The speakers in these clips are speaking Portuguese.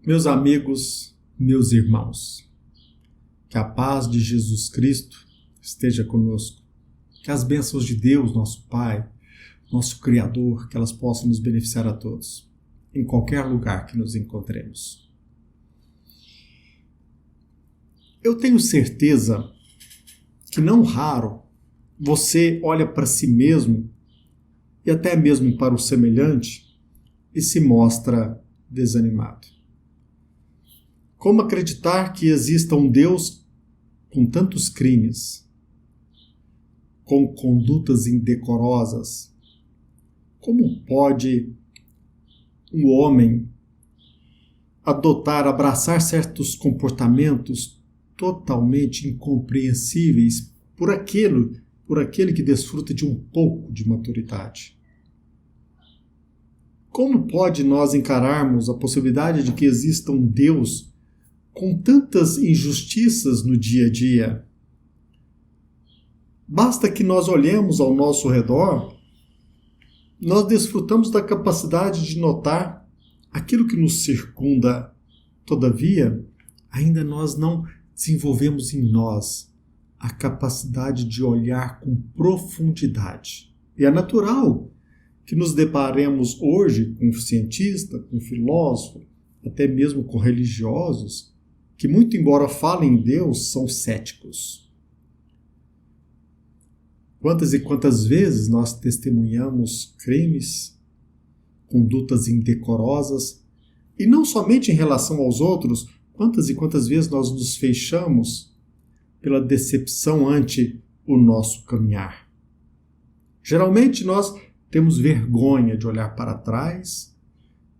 Meus amigos, meus irmãos, que a paz de Jesus Cristo esteja conosco, que as bênçãos de Deus, nosso Pai, nosso Criador, que elas possam nos beneficiar a todos, em qualquer lugar que nos encontremos. Eu tenho certeza que não raro você olha para si mesmo e até mesmo para o semelhante e se mostra desanimado. Como acreditar que exista um Deus com tantos crimes, com condutas indecorosas? Como pode um homem abraçar certos comportamentos totalmente incompreensíveis por aquele que desfruta de um pouco de maturidade? Como pode nós encararmos a possibilidade de que exista um Deus com tantas injustiças no dia a dia? Basta que nós olhemos ao nosso redor, nós desfrutamos da capacidade de notar aquilo que nos circunda. Todavia, ainda nós não desenvolvemos em nós a capacidade de olhar com profundidade. E é natural que nos deparemos hoje com um cientista, com um filósofo, até mesmo com religiosos, que muito embora falem em Deus, são céticos. Quantas e quantas vezes nós testemunhamos crimes, condutas indecorosas, e não somente em relação aos outros, quantas e quantas vezes nós nos fechamos pela decepção ante o nosso caminhar. Geralmente nós temos vergonha de olhar para trás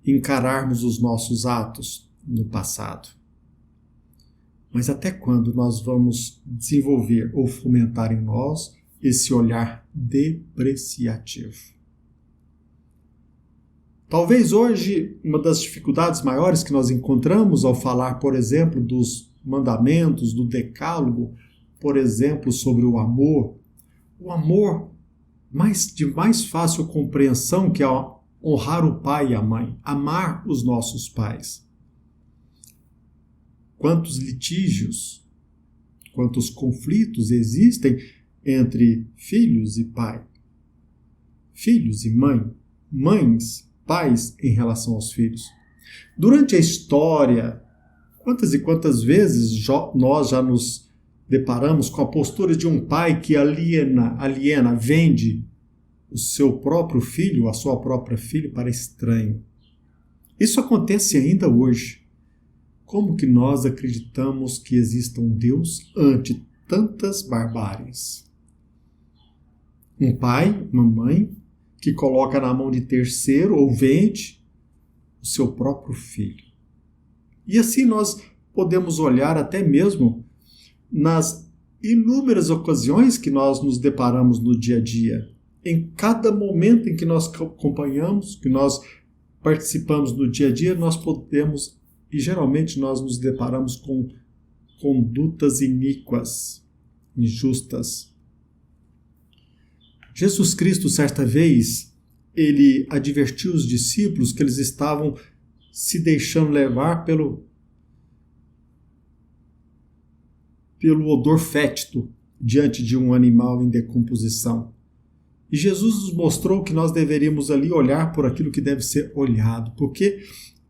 e encararmos os nossos atos no passado. Mas até quando nós vamos desenvolver ou fomentar em nós esse olhar depreciativo? Talvez hoje uma das dificuldades maiores que nós encontramos ao falar, por exemplo, dos mandamentos, do decálogo, por exemplo, sobre o amor de mais fácil compreensão, que é honrar o pai e a mãe, amar os nossos pais. Quantos litígios, quantos conflitos existem entre filhos e pai, filhos e mãe, mães, pais em relação aos filhos. Durante a história, quantas e quantas vezes nós já nos deparamos com a postura de um pai que vende o seu próprio filho, a sua própria filha para estranho. Isso acontece ainda hoje. Como que nós acreditamos que exista um Deus ante tantas barbáries? Um pai, uma mãe, que coloca na mão de terceiro ou vende o seu próprio filho. E assim nós podemos olhar até mesmo nas inúmeras ocasiões que nós nos deparamos no dia a dia. Em cada momento em que nós acompanhamos, que nós participamos no dia a dia, nós podemos, e geralmente nós nos deparamos com condutas iníquas, injustas. Jesus Cristo, certa vez, ele advertiu os discípulos que eles estavam se deixando levar pelo odor fétido diante de um animal em decomposição. E Jesus nos mostrou que nós deveríamos ali olhar por aquilo que deve ser olhado, porque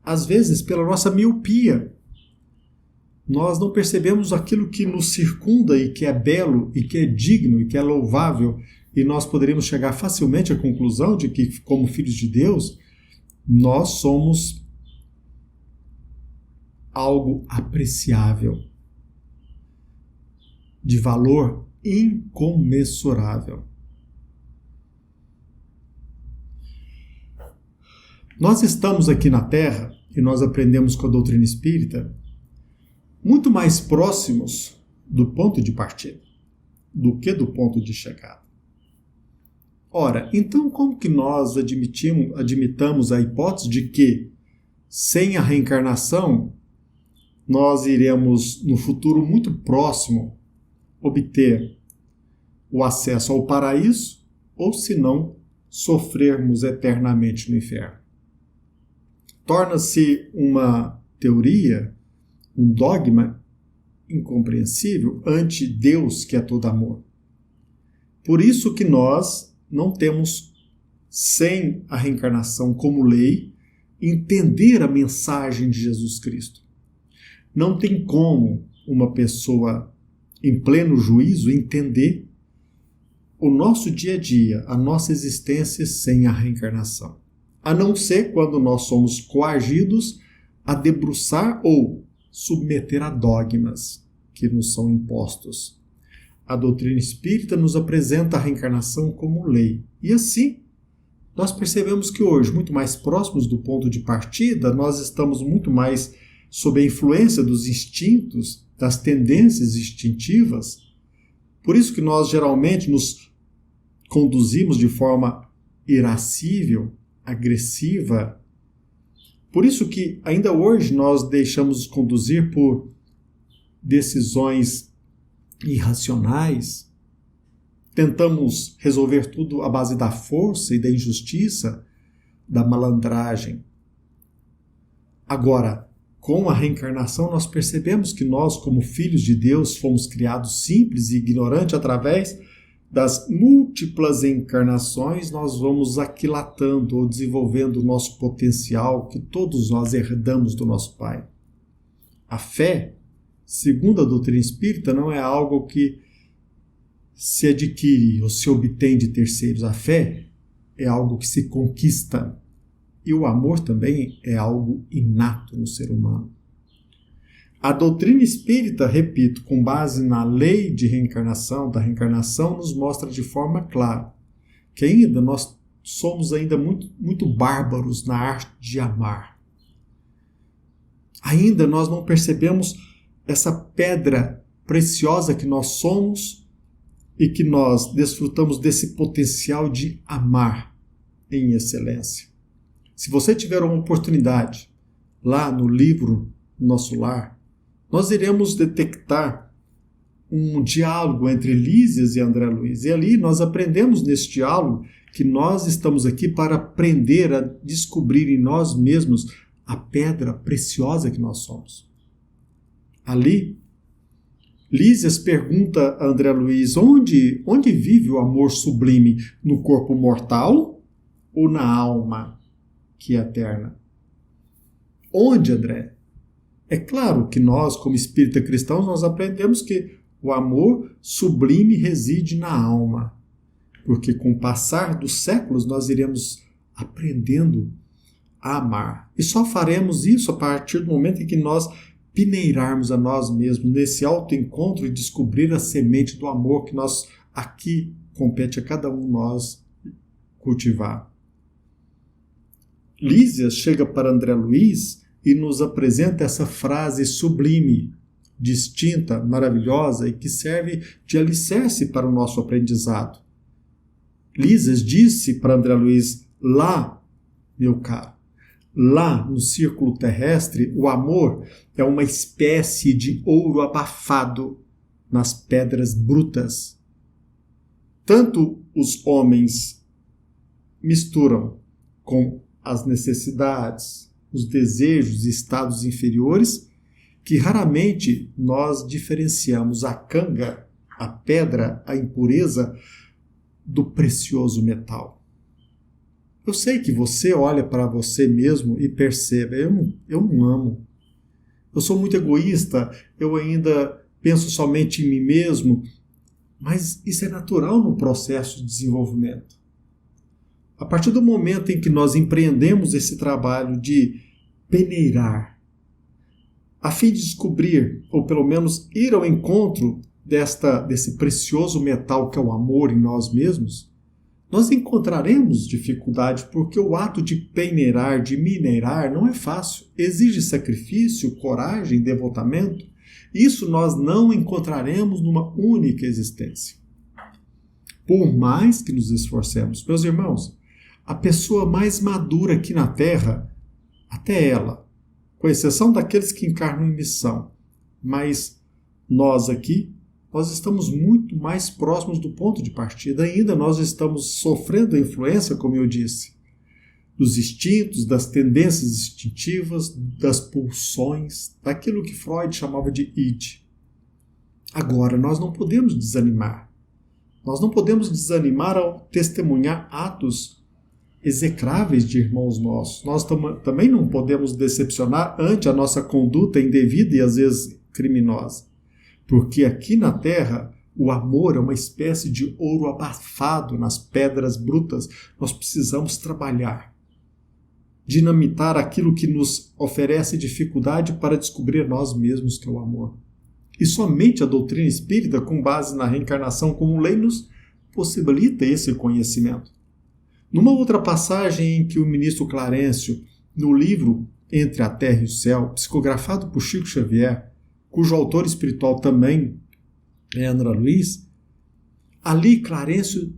às vezes, pela nossa miopia, nós não percebemos aquilo que nos circunda e que é belo, e que é digno, e que é louvável, e nós poderíamos chegar facilmente à conclusão de que, como filhos de Deus, nós somos algo apreciável, de valor incomensurável. Nós estamos aqui na Terra, e nós aprendemos com a doutrina espírita, muito mais próximos do ponto de partida do que do ponto de chegada. Ora, então como que nós admitamos a hipótese de que, sem a reencarnação, nós iremos, no futuro muito próximo, obter o acesso ao paraíso, ou se não, sofrermos eternamente no inferno? Torna-se uma teoria, um dogma incompreensível ante Deus, que é todo amor. Por isso que nós não temos, sem a reencarnação como lei, entender a mensagem de Jesus Cristo. Não tem como uma pessoa em pleno juízo entender o nosso dia a dia, a nossa existência sem a reencarnação. A não ser quando nós somos coagidos a debruçar ou submeter a dogmas que nos são impostos. A doutrina espírita nos apresenta a reencarnação como lei. E assim, nós percebemos que hoje, muito mais próximos do ponto de partida, nós estamos muito mais sob a influência dos instintos, das tendências instintivas. Por isso que nós geralmente nos conduzimos de forma irascível, agressiva. Por isso que ainda hoje nós deixamos conduzir por decisões irracionais. Tentamos resolver tudo à base da força e da injustiça, da malandragem. Agora, com a reencarnação, nós percebemos que nós, como filhos de Deus, fomos criados simples e ignorantes através das múltiplas encarnações. Nós vamos aquilatando ou desenvolvendo o nosso potencial que todos nós herdamos do nosso Pai. A fé, segundo a doutrina espírita, não é algo que se adquire ou se obtém de terceiros. A fé é algo que se conquista. E o amor também é algo inato no ser humano. A doutrina espírita, repito, com base na lei de reencarnação, da reencarnação, nos mostra de forma clara que ainda nós somos ainda muito bárbaros na arte de amar. Ainda nós não percebemos essa pedra preciosa que nós somos e que nós desfrutamos desse potencial de amar em excelência. Se você tiver uma oportunidade, lá no livro Nosso Lar, nós iremos detectar um diálogo entre Lísias e André Luiz. E ali nós aprendemos nesse diálogo que nós estamos aqui para aprender a descobrir em nós mesmos a pedra preciosa que nós somos. Ali, Lísias pergunta a André Luiz onde vive o amor sublime, no corpo mortal ou na alma que é eterna? Onde, André? É claro que nós, como espírita cristãos, nós aprendemos que o amor sublime reside na alma, porque com o passar dos séculos nós iremos aprendendo a amar. E só faremos isso a partir do momento em que nós peneirarmos a nós mesmos nesse autoencontro e descobrir a semente do amor que nós aqui compete a cada um de nós cultivar. Lísias chega para André Luiz e nos apresenta essa frase sublime, distinta, maravilhosa e que serve de alicerce para o nosso aprendizado. Lísias disse para André Luiz: lá, meu caro, lá no círculo terrestre, o amor é uma espécie de ouro abafado nas pedras brutas. Tanto os homens misturam com as necessidades, os desejos e estados inferiores, que raramente nós diferenciamos a canga, a pedra, a impureza do precioso metal. Eu sei que você olha para você mesmo e percebe, eu não amo. Eu sou muito egoísta, eu ainda penso somente em mim mesmo, mas isso é natural no processo de desenvolvimento. A partir do momento em que nós empreendemos esse trabalho de peneirar, a fim de descobrir, ou pelo menos ir ao encontro desse precioso metal que é o amor em nós mesmos, nós encontraremos dificuldade, porque o ato de peneirar, de minerar, não é fácil. Exige sacrifício, coragem, devotamento. Isso nós não encontraremos numa única existência. Por mais que nos esforcemos. Meus irmãos, a pessoa mais madura aqui na Terra, até ela, com exceção daqueles que encarnam em missão, mas nós aqui, nós estamos muito mais próximos do ponto de partida. Ainda nós estamos sofrendo a influência, como eu disse, dos instintos, das tendências instintivas, das pulsões, daquilo que Freud chamava de id. Agora, nós não podemos desanimar. Nós não podemos desanimar ao testemunhar atos execráveis de irmãos nossos. Nós também não podemos decepcionar ante a nossa conduta indevida e às vezes criminosa. Porque aqui na Terra, o amor é uma espécie de ouro abafado nas pedras brutas. Nós precisamos trabalhar, dinamitar aquilo que nos oferece dificuldade para descobrir nós mesmos que é o amor. E somente a doutrina espírita, com base na reencarnação como lei, nos possibilita esse conhecimento. Numa outra passagem em que o ministro Clarencio, no livro Entre a Terra e o Céu, psicografado por Chico Xavier, cujo autor espiritual também é André Luiz, ali Clarencio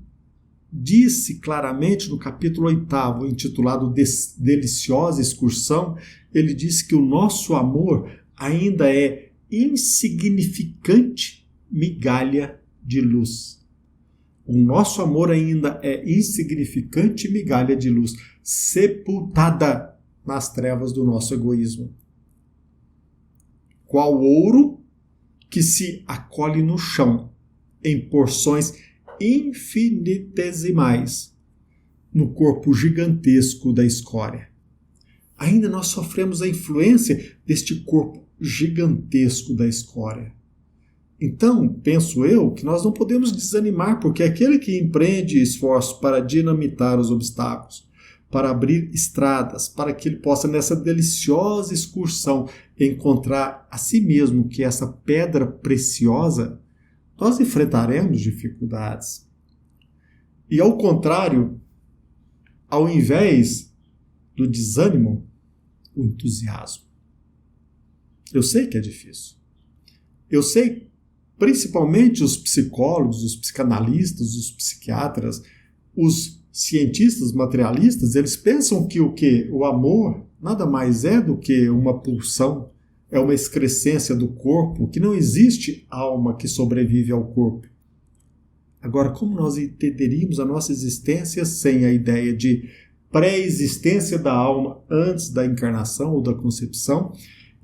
disse claramente no capítulo 8º, intitulado Deliciosa Excursão, ele disse que o nosso amor ainda é insignificante migalha de luz. O nosso amor ainda é insignificante migalha de luz, sepultada nas trevas do nosso egoísmo. Qual ouro que se acolhe no chão, em porções infinitesimais, no corpo gigantesco da escória. Ainda nós sofremos a influência deste corpo gigantesco da escória. Então, penso eu, que nós não podemos desanimar, porque aquele que empreende esforços para dinamitar os obstáculos, para abrir estradas, para que ele possa, nessa deliciosa excursão, encontrar a si mesmo que essa pedra preciosa, nós enfrentaremos dificuldades. E ao contrário, ao invés do desânimo, o entusiasmo. Eu sei que é difícil. Eu sei, principalmente os psicólogos, os psicanalistas, os psiquiatras, os cientistas materialistas, eles pensam que o amor nada mais é do que uma pulsão, é uma excrescência do corpo, que não existe alma que sobrevive ao corpo. Agora, como nós entenderíamos a nossa existência sem a ideia de pré-existência da alma antes da encarnação ou da concepção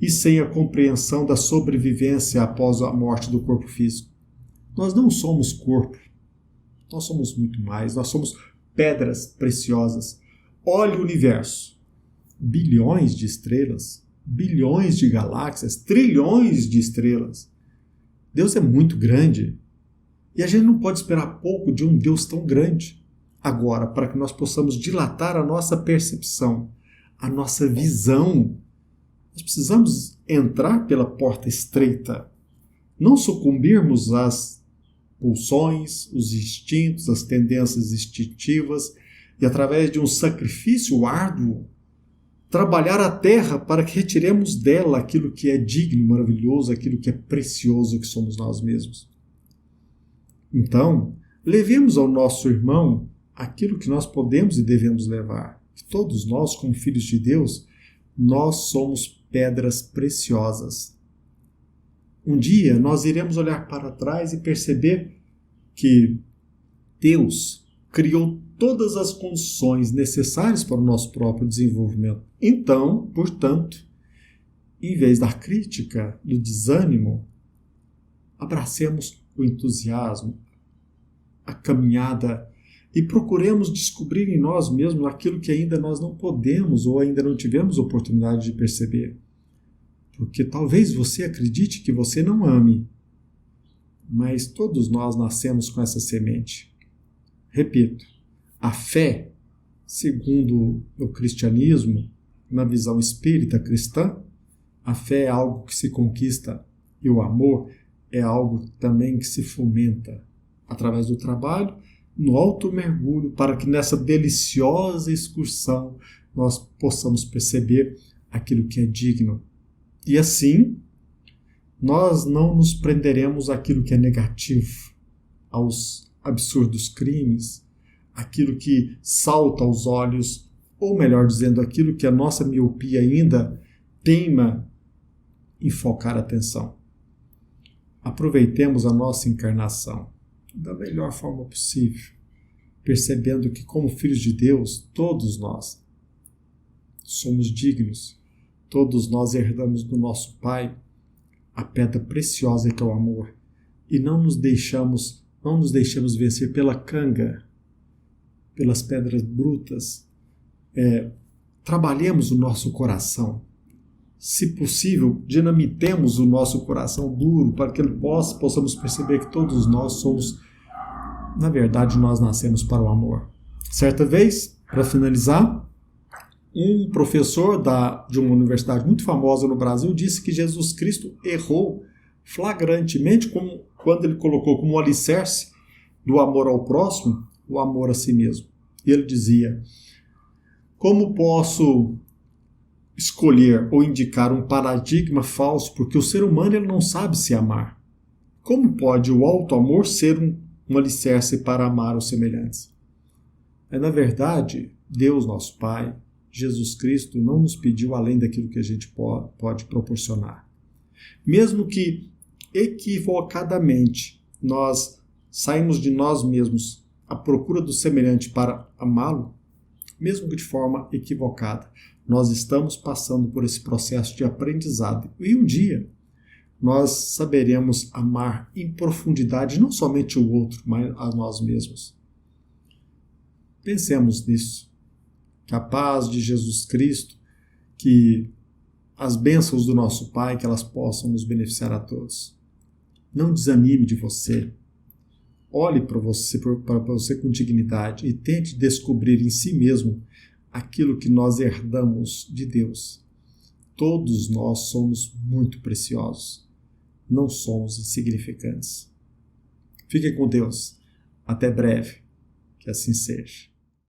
e sem a compreensão da sobrevivência após a morte do corpo físico? Nós não somos corpo, nós somos muito mais, nós somos pedras preciosas. Olhe o universo, bilhões de estrelas, bilhões de galáxias, trilhões de estrelas. Deus é muito grande e a gente não pode esperar pouco de um Deus tão grande. Agora, para que nós possamos dilatar a nossa percepção, a nossa visão, nós precisamos entrar pela porta estreita, não sucumbirmos às pulsões, os instintos, as tendências instintivas e, através de um sacrifício árduo, trabalhar a terra para que retiremos dela aquilo que é digno, maravilhoso, aquilo que é precioso que somos nós mesmos. Então, levemos ao nosso irmão aquilo que nós podemos e devemos levar. Todos nós, como filhos de Deus, nós somos pedras preciosas. Um dia nós iremos olhar para trás e perceber que Deus criou todas as condições necessárias para o nosso próprio desenvolvimento. Então, portanto, em vez da crítica, do desânimo, abracemos o entusiasmo, a caminhada e procuremos descobrir em nós mesmos aquilo que ainda nós não podemos ou ainda não tivemos oportunidade de perceber. Porque talvez você acredite que você não ame, mas todos nós nascemos com essa semente. Repito, a fé, segundo o cristianismo, na visão espírita cristã, a fé é algo que se conquista e o amor é algo também que se fomenta através do trabalho, no alto mergulho, para que nessa deliciosa excursão nós possamos perceber aquilo que é digno. E assim, nós não nos prenderemos àquilo que é negativo, aos absurdos crimes, aquilo que salta aos olhos, ou melhor dizendo, aquilo que a nossa miopia ainda teima em focar a atenção. Aproveitemos a nossa encarnação da melhor forma possível, percebendo que, como filhos de Deus, todos nós somos dignos. Todos nós herdamos do nosso Pai a pedra preciosa que é o amor. E não nos deixamos vencer pela canga, pelas pedras brutas. Trabalhemos o nosso coração. Se possível, dinamitemos o nosso coração duro para que possamos perceber que todos nós somos, na verdade, nós nascemos para o amor. Certa vez, para finalizar, um professor de uma universidade muito famosa no Brasil disse que Jesus Cristo errou flagrantemente quando ele colocou como alicerce do amor ao próximo o amor a si mesmo. E ele dizia: como posso escolher ou indicar um paradigma falso porque o ser humano ele não sabe se amar? Como pode o auto-amor ser um alicerce para amar os semelhantes? Na verdade, Deus, nosso Pai, Jesus Cristo, não nos pediu além daquilo que a gente pode proporcionar. Mesmo que equivocadamente nós saímos de nós mesmos à procura do semelhante para amá-lo, mesmo que de forma equivocada, nós estamos passando por esse processo de aprendizado. E um dia nós saberemos amar em profundidade não somente o outro, mas a nós mesmos. Pensemos nisso. Que a paz de Jesus Cristo, que as bênçãos do nosso Pai, que elas possam nos beneficiar a todos. Não desanime de você. Olhe para você com dignidade e tente descobrir em si mesmo aquilo que nós herdamos de Deus. Todos nós somos muito preciosos. Não somos insignificantes. Fiquem com Deus. Até breve. Que assim seja.